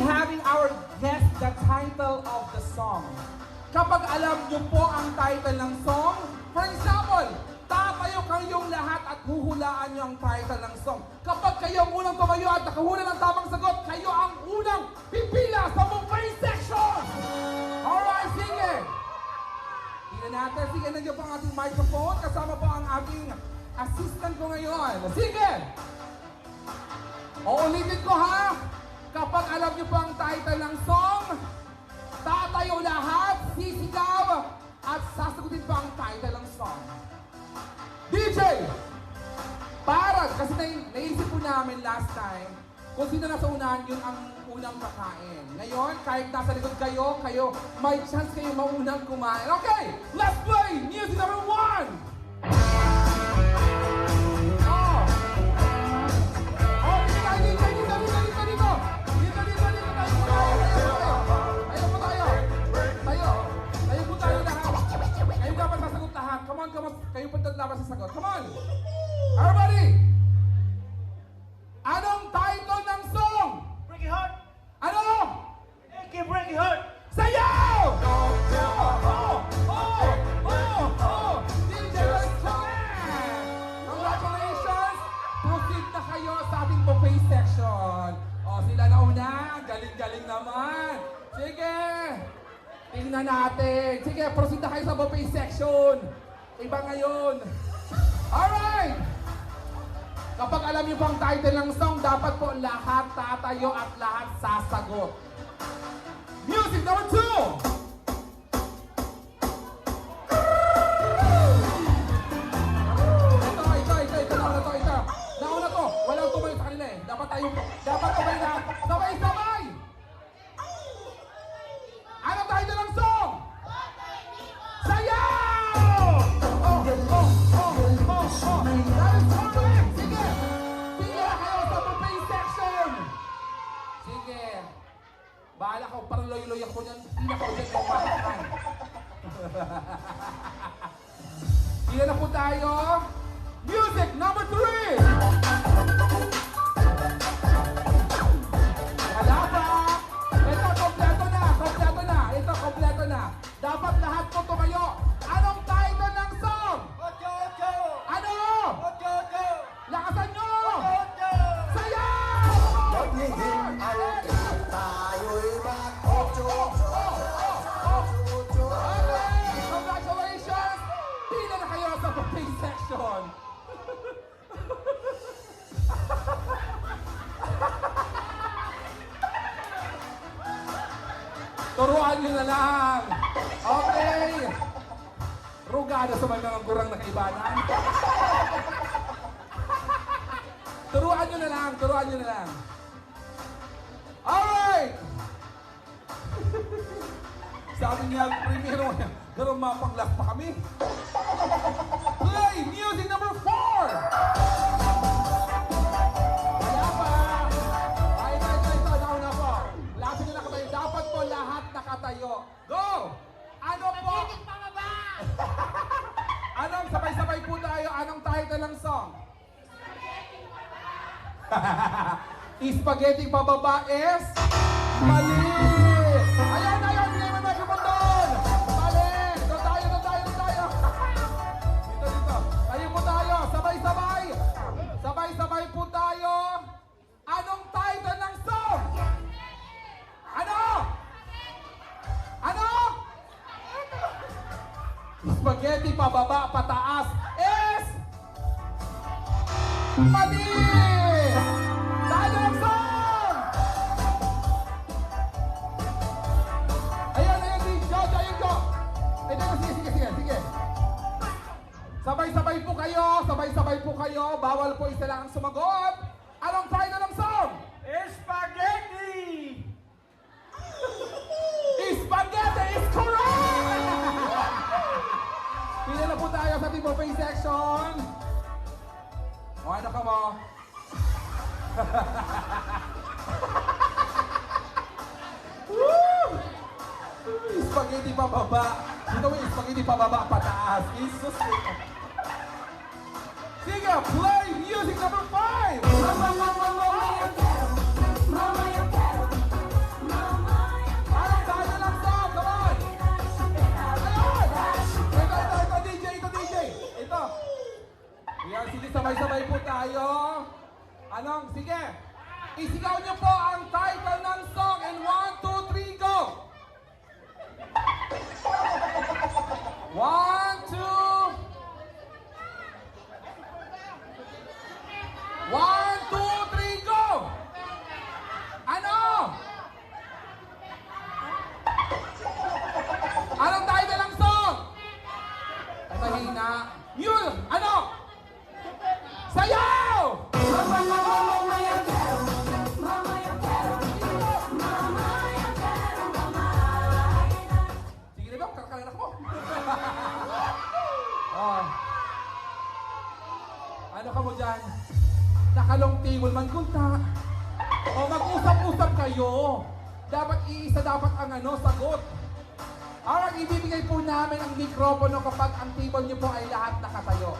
having our guess the title of the song. Kapag alam niyo po ang title ng song, for example, tatayo kayong lahat at huhulaan niyo ang title ng song. Kapag kayo ang unang tumayo at nakahula ng tamang sagot, kayo ang unang pipila sa buffet section! Alright, sige! Tingnan natin, sige, nandiyan po ang ating microphone. Kasama po ang ating assistant ko ngayon. Sige! Uulitin ko ha! Kapag alam niyo po ang title ng song, tatayo lahat, sisigaw, at sasagutin pa ang title ng song. DJ! Para, kasi naisip po namin last time, kung sino nasa unahan, yun ang unang kakain. Ngayon, kahit nasa likod kayo, may chance kayo maunang kumain. Okay, let's play music number 1! Kayo punta dapat sa sagot. Come on! Everybody! Anong title ng song? Breaking Heart! Ano? AK Breaking Heart! Sayaw! DJ Restaurant! Congratulations! Proceed na kayo sa ating buffet section. Sila na una. Galing-galing naman. Sige! Tingnan natin. Sige, proceed na kayo sa buffet section. Iba ngayon. Alright! Kapag alam niyo po ang title ng song, dapat po lahat tatayo at lahat sasagot. Music number 2! Ito. Nauna to. Walang tumayo sa kanila eh. Dapat tayo po. Dapat tumayo na. Sabay-sabay! Ano title ng song? Sayaw! That is correct! Sige! Sige na kayo sa buffet section! Sige! Bahala ko, parang loy-loy ako niyan. Hindi na ko dyan kumakakan. Sige na po tayo. Music number 3! Wala pa! Ito, kompleto na! Ito, kompleto na! Dapat lahat po tumayo! Anong title ng song? Ocho! Ano? Ocho! Lakasan nyo! Ocho! Sayaw! Pagnihin ay tayo'y mag-ocho. Okay! Congratulations! Pila na kayo sa buffet section! Turuan nyo na lang! Okay! Rugada sa mga kurang na kaibanan. Turuan nyo na lang. Alright! Sabi niya, primero, pero mapanglas pa kami. Play music number 4! Wala pa! Ay, nauna po. Lahat nyo nakatayo. Dapat po lahat nakatayo. Go! Ano po? Anong sabay-sabay po tayo? Anong title ng song? Spaghetti pababa is mali! Ayan! Hindi mo microphone doon! Mali! Doon tayo! Dito. Tayo po tayo! Sabay-sabay! Sabay-sabay po tayo! Anong title ng song? Ano? Spaghetti pababa, pataas is mali! Tayo ng song! Ayan, Jojo! Sige. Sabay-sabay po kayo. Bawal po isa lang ang sumagot. Anong title ng song? Spaghetti! Spaghetti is correct! Pila na po tayo sa ating buffet section. O ano ka mo? Woo! Spaghetti pababa. Dito may spaghetti pababa, pataas. Jesus. Sige, play music number 5! Isigaw niyo po ang title ng song in 1, 2, 3, go! 1, 2... 1, 2, 3, go! Ano? Anong title ng song? Ay, mahina. Yun! Ano? Sayaw! Sige na ba? Kakalain ako. Oh. Ano ka mo dyan? Nakalong table man kunta. O mag-usap-usap kayo. Dapat iisa dapat ang sagot. Alright, ibibigay po namin ang mikropono kapag ang table niyo po ay lahat nakatayo.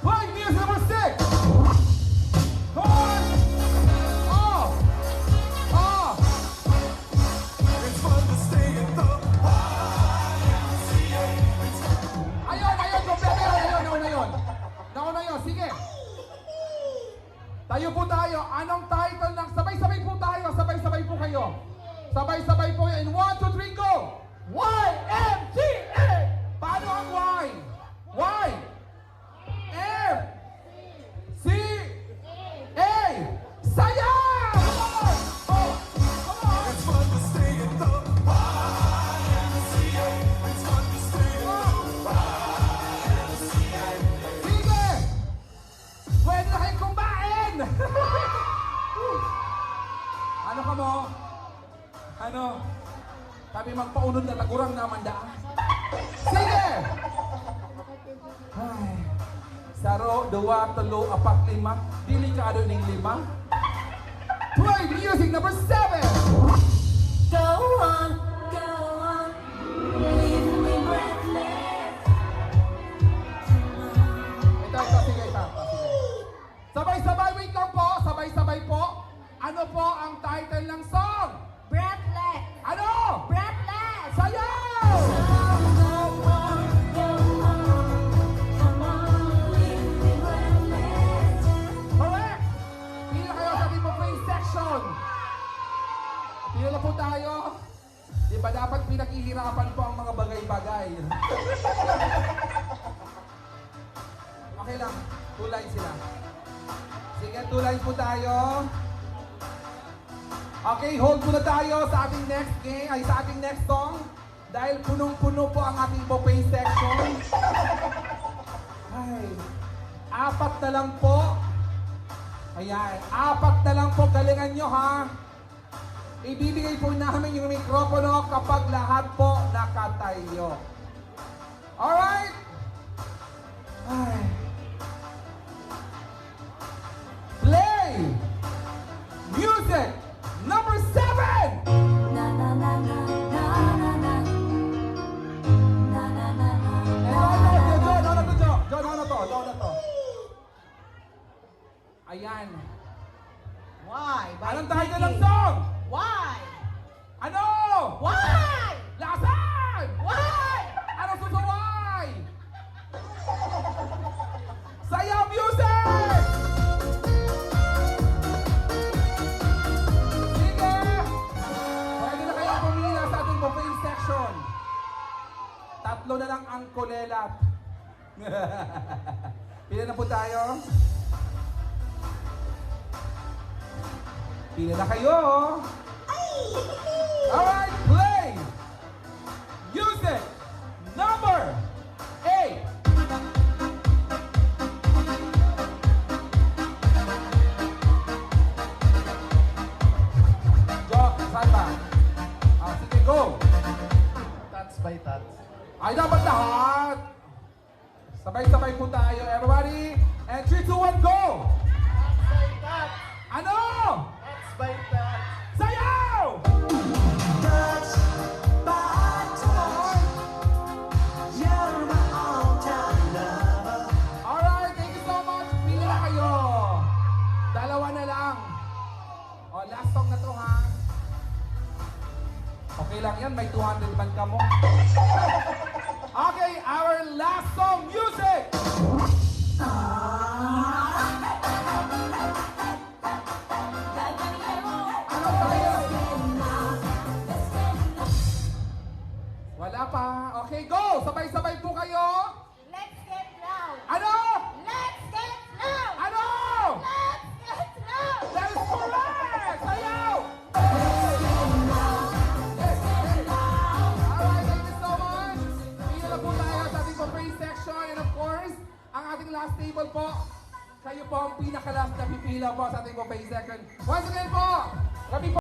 Play music number 6! Horn! Oh! Oh! It's fun to stay at the Ayun, kompleto yun, ayun, nauna yun. Nauna yun, sige. Tayo po tayo. Anong title ng... Sabay-sabay po tayo, sabay-sabay po kayo. Sabay-sabay po yun. In 1, 2, 3, go! YMCA! Paano ang Y? Y! M! C! A! Sayaw! Come on! Oh! Come on! It's fun to stay at the YMCA. It's fun to stay at the Sige! Pwede na kayong kumain! Ano ka mo? Ano? Sabi magpaunod na tagurang naman daan. Sige! Ay, saro, dua, talo, apat, lima. Delikado ning lima. Play music number 7! Go on, leave me breathless. Ito, sige, ito. Sige. Sabay-sabay, wait lang po. Sabay-sabay po. Ano po ang title ng song? Breathless, Ano? breathless. Sayaw! Come on, leave me breathless. Correct! Pila kayo sa ating play section. Pila na po tayo. Di ba dapat pinaghihirapan po ang mga bagay-bagay? Okay lang. 2 lines sila. Sige, 2 lines po tayo. Okay, hold muna tayo sa ating next game, ay sa ating next song. Dahil punong-puno po ang ating buffet section. Ay, 4 na lang po. Ayan, 4 na lang po. Galingan nyo ha. Ibibigay po namin yung mikropono kapag lahat po nakatayo. Alright? Ay. Play! Music! Number 7! Na na na na na na na. Na na na na na. John, ano to? Ayan. Why? By Anong title Kiki. ng song? Why? Ano? Why? Lakasan! Why? Ano susaway? Sayaw music! Sige! Pwede na kayo pumila sa ating buffet section. 3 na lang ang kulelat. Pila na po tayo. Pila na kayo. Alright, play! Music number 8. Jo, saan ba? Sige, go! Tats by tats. Ay, dapat lahat! Sabay-sabay po tayo, everybody! And 3, 2, 1, go! Tats by tats. Ano? Tats by tats. Sayaw! touch by touch. You're my all-time lover. Alright, thank you so much. Pili na kayo. 2 na lang. O, last song na to, ha? Okay lang yan, may 200 man ka mo. Okay, our last song, music! Got possible po, kayo po ang pinakalas na pipila po sa ating buffet section. Once again po, kami po